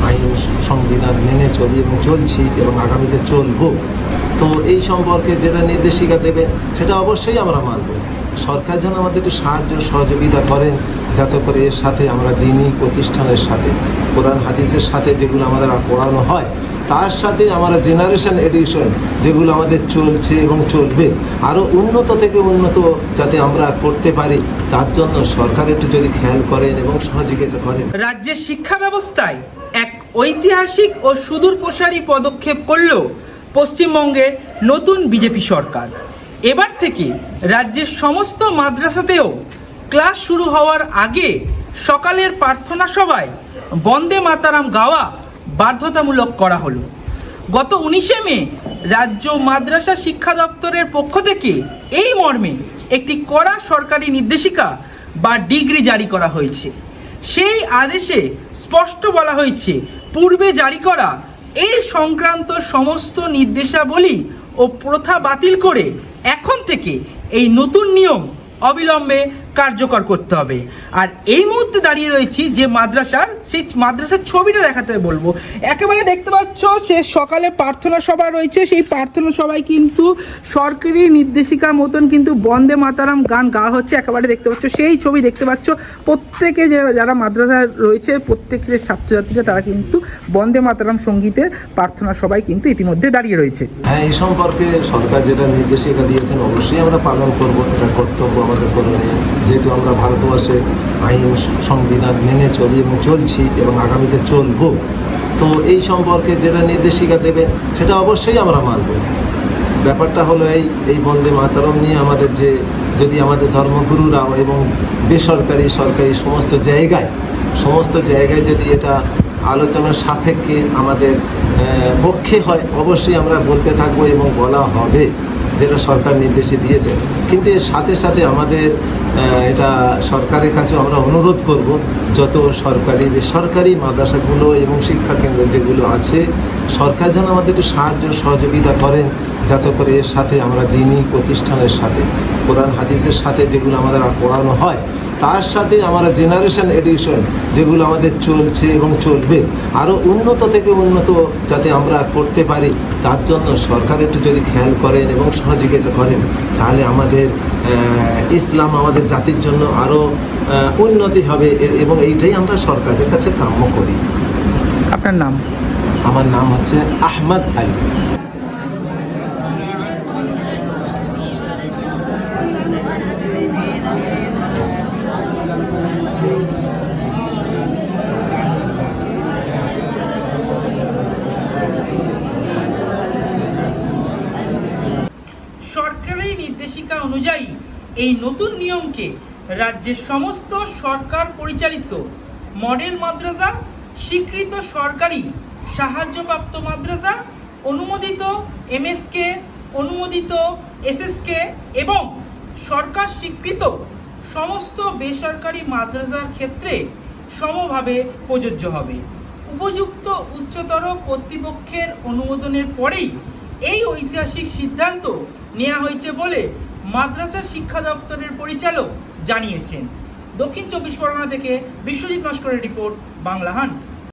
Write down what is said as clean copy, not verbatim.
আইন সংবিধান মেনে চলি এবং চলছি এবং আগামীতে চলবো। তো এই সম্পর্কে যেটা নির্দেশিকা দেবে সেটা অবশ্যই আমরা মানব। সরকার যেন আমাদের একটু সাহায্য সহযোগিতা করেন, যাতে করে এর সাথে আমরা দিনী প্রতিষ্ঠানের সাথে, কোরআন হাদিসের সাথে যেগুলো আমাদের পড়ানো হয় তার সাথে আমরা জেনারেশন এডিশন যেগুলো আমাদের চলছে এবং চলবে আরও উন্নত থেকে উন্নত যাতে আমরা করতে পারি, তার জন্য সরকার একটু যদি খেয়াল করেন এবং সহযোগিতা করেন। রাজ্যের শিক্ষা ব্যবস্থায় এক ঐতিহাসিক ও সুদূরপ্রসারী পদক্ষেপ করল পশ্চিমবঙ্গের নতুন বিজেপি সরকার। এবার থেকে রাজ্যের সমস্ত মাদ্রাসাতেও ক্লাস শুরু হওয়ার আগে সকালের প্রার্থনা সভায় বন্দে মাতারাম গাওয়া বাধ্যতামূলক করা হলো। গত 19শে মে রাজ্য মাদ্রাসা শিক্ষা দপ্তরের পক্ষ থেকে এই মর্মে একটি কড়া সরকারি নির্দেশিকা বা ডিগ্রি জারি করা হয়েছে। সেই আদেশে স্পষ্ট বলা হয়েছে, পূর্বে জারি করা এই সংক্রান্ত সমস্ত নির্দেশাবলী ও প্রথা বাতিল করে এখন থেকে এই নতুন নিয়ম অবিলম্বে কার্যকর করতে হবে। আর এই মুহূর্তে দাঁড়িয়ে রয়েছি যে মাদ্রাসার, সেই মাদ্রাসার ছবিটা দেখাতে বলবো। একেবারে দেখতে পাচ্ছ সে সকালে প্রার্থনা সভা রয়েছে, সেই প্রার্থনা সভায় কিন্তু সরকারি নির্দেশিকা মতন কিন্তু বন্দে মাতারাম গান গাওয়া হচ্ছে। একেবারে দেখতে পাচ্ছ সেই ছবি দেখতে পাচ্ছ, প্রত্যেকে যারা মাদ্রাসা রয়েছে প্রত্যেকের ছাত্রছাত্রীরা তারা কিন্তু বন্দে মাতারাম সঙ্গীতের প্রার্থনা সভায় কিন্তু ইতিমধ্যে দাঁড়িয়ে রয়েছে। হ্যাঁ, এই সম্পর্কে সরকার যেটা নির্দেশিকা দিয়েছেন অবশ্যই আমরা পালন করবো, এটা কর্তব্য আমাদের করণীয়। যেহেতু আমরা ভারতবর্ষে আইন সংবিধান মেনে চলি এবং চলছি এবং আগামীতে চলবো, তো এই সম্পর্কে যেটা নির্দেশিকা দেবে সেটা অবশ্যই আমরা মানব। ব্যাপারটা হলো এই বন্দে মাতরম নিয়ে আমাদের যদি আমাদের ধর্মগুরুরাও এবং বেসরকারি সরকারি সমস্ত জায়গায় যদি এটা আলোচনার সাপেক্ষে আমাদের পক্ষে হয়, অবশ্যই আমরা বলতে থাকবো এবং বলা হবে যেটা সরকার নির্দেশে দিয়েছে। কিন্তু এর সাথে সাথে আমাদের এটা সরকারের কাছে আমরা অনুরোধ করব, যত সরকারি বেসরকারি মাদ্রাসাগুলো এবং শিক্ষাকেন্দ্র যেগুলো আছে, সরকার যেন আমাদের একটু সাহায্য সহযোগিতা করেন, যাতে করে এর সাথে আমরা দিনী প্রতিষ্ঠানের সাথে, কোরআন হাদিসের সাথে যেগুলো আমাদের পড়ানো হয় তার সাথে আমরা জেনারেশন এডিশন যেগুলো আমাদের চলছে এবং চলবে আরও উন্নত থেকে উন্নত যাতে আমরা করতে পারি, তার জন্য সরকার একটু যদি খেয়াল করেন এবং সহযোগিতা করেন, তাহলে আমাদের ইসলাম আমাদের জাতির জন্য আরও উন্নতি হবে এবং এইটাই আমরা সরকারের কাছে কাম্য করি। আপনার নাম? আমার নাম হচ্ছে আহমদ আলী। সরকারি নির্দেশিকা অনুযায়ী এই নতুন নিয়মকে রাজ্যের সমস্ত সরকার পরিচালিত মডেল মাদ্রাসা, স্বীকৃত সরকারি সাহায্যপ্রাপ্ত মাদ্রাসা, অনুমোদিত এমএসকে, অনুমোদিত এসএসকে এবং সরকার স্বীকৃত সমস্ত বেসরকারি মাদ্রাসার ক্ষেত্রে সমভাবে প্রযোজ্য হবে। উপযুক্ত উচ্চতর কর্তৃপক্ষের অনুমোদনের পরেই এই ঐতিহাসিক সিদ্ধান্ত নেওয়া হয়েছে বলে মাদ্রাসা শিক্ষা দপ্তরের পরিচালক জানিয়েছেন। দক্ষিণ 24 পরগনা থেকে বিশ্বজিৎ নস্করের রিপোর্ট, বাংলাহান্ট।